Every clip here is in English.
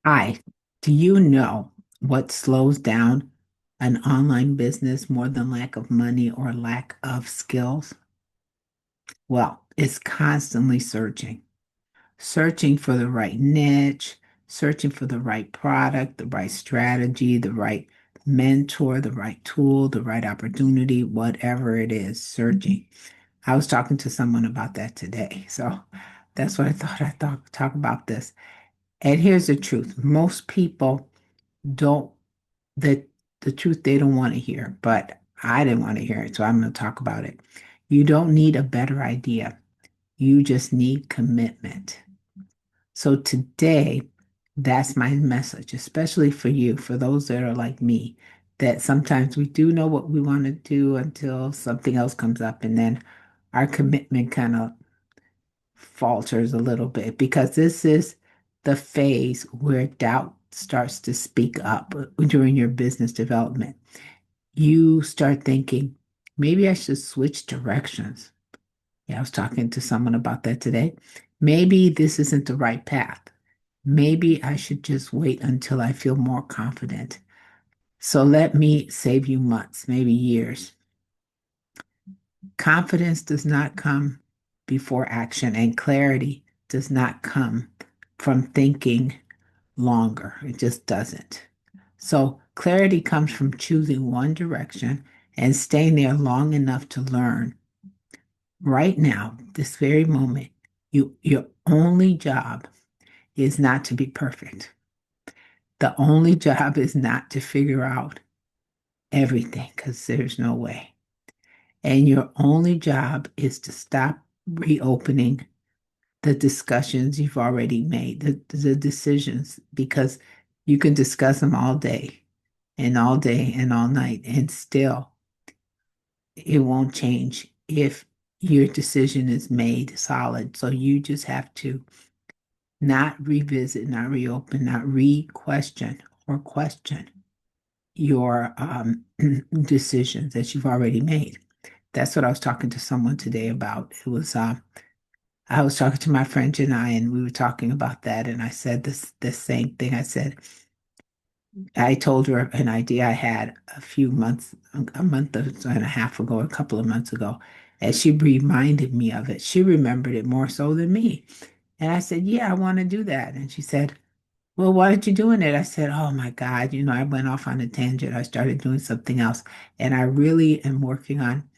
Hi, do you know what slows down an online business more than lack of money or lack of skills? Well, it's constantly searching for the right niche, searching for the right product, the right strategy, the right mentor, the right tool, the right opportunity, whatever it is, searching. I was talking to someone about that today. So that's what I thought talk about this. And here's the truth. Most people don't the the truth they don't want to hear, but I didn't want to hear it, so I'm going to talk about it. You don't need a better idea. You just need commitment. So today, that's my message, especially for you, for those that are like me, that sometimes we do know what we want to do until something else comes up, and then our commitment kind of falters a little bit because this is the phase where doubt starts to speak up during your business development. You start thinking, maybe I should switch directions. Yeah, I was talking to someone about that today. Maybe this isn't the right path. Maybe I should just wait until I feel more confident. So let me save you months, maybe years. Confidence does not come before action, and clarity does not come from thinking longer. It just doesn't. So clarity comes from choosing one direction and staying there long enough to learn. Right now, this very moment, your only job is not to be perfect. The only job is not to figure out everything because there's no way. And your only job is to stop reopening the discussions you've already made, the decisions, because you can discuss them all day and all night, and still it won't change if your decision is made solid. So you just have to not revisit, not reopen, not re-question or question your decisions that you've already made. That's what I was talking to someone today about. I was talking to my friend Janai, and we were talking about that, and I said this same thing. I told her an idea I had a month and a half ago, a couple of months ago, and she reminded me of it. She remembered it more so than me. And I said, "Yeah, I want to do that." And she said, "Well, why aren't you doing it?" I said, "Oh my God, I went off on a tangent. I started doing something else, and I really am working on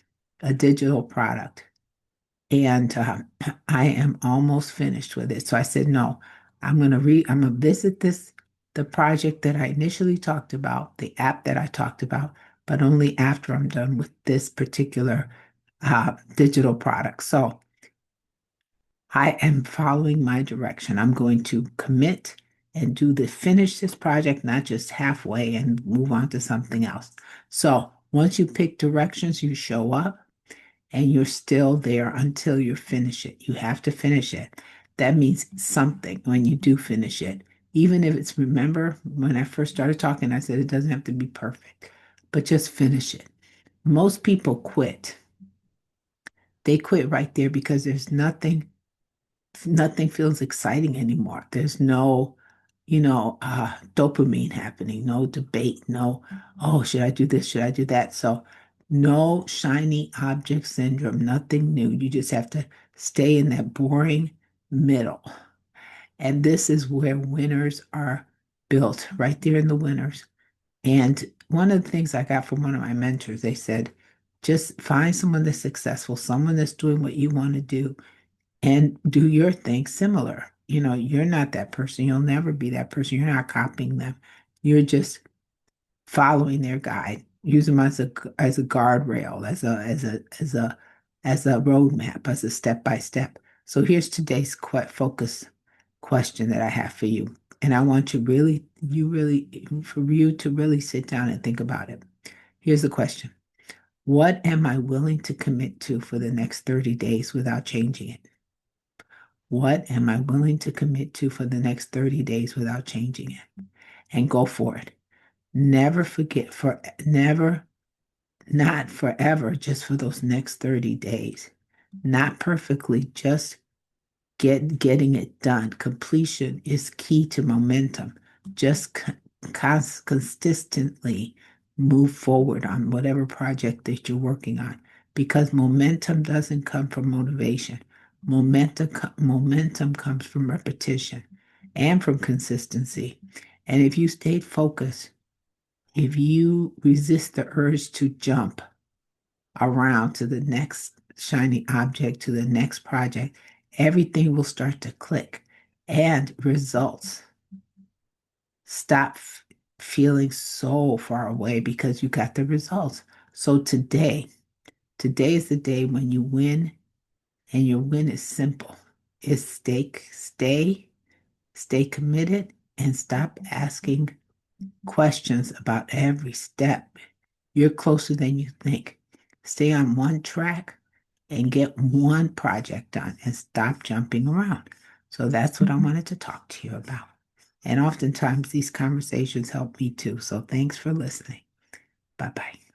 a digital product." And I am almost finished with it. So I said, no, I'm gonna visit the project that I initially talked about, the app that I talked about, but only after I'm done with this particular digital product. So I am following my direction. I'm going to commit and finish this project, not just halfway and move on to something else. So once you pick directions, you show up and you're still there until you finish it. You have to finish it. That means something when you do finish it. Even if it's, remember when I first started talking, I said it doesn't have to be perfect, but just finish it. Most people quit. They quit right there because nothing feels exciting anymore. There's no, dopamine happening, no debate, no, oh, should I do this? Should I do that? So, no shiny object syndrome, nothing new. You just have to stay in that boring middle. And this is where winners are built, right there in the winners. And one of the things I got from one of my mentors, they said, just find someone that's successful, someone that's doing what you want to do, and do your thing similar. You're not that person. You'll never be that person. You're not copying them. You're just following their guide. Use them as a guardrail, as a roadmap, as a step by step. So here's today's focus question that I have for you. And I want for you to really sit down and think about it. Here's the question. What am I willing to commit to for the next 30 days without changing it? What am I willing to commit to for the next 30 days without changing it? And go for it. Never, not forever, just for those next 30 days. Not perfectly, just getting it done. Completion is key to momentum. Just consistently move forward on whatever project that you're working on because momentum doesn't come from motivation. Momentum comes from repetition and from consistency. And if you stay focused, if you resist the urge to jump around to the next shiny object, to the next project, everything will start to click and results stop feeling so far away because you got the results. So today is the day when you win, and your win is simple. It's stay committed and stop asking questions about every step. You're closer than you think. Stay on one track and get one project done and stop jumping around. So that's what I wanted to talk to you about. And oftentimes these conversations help me too. So thanks for listening. Bye bye.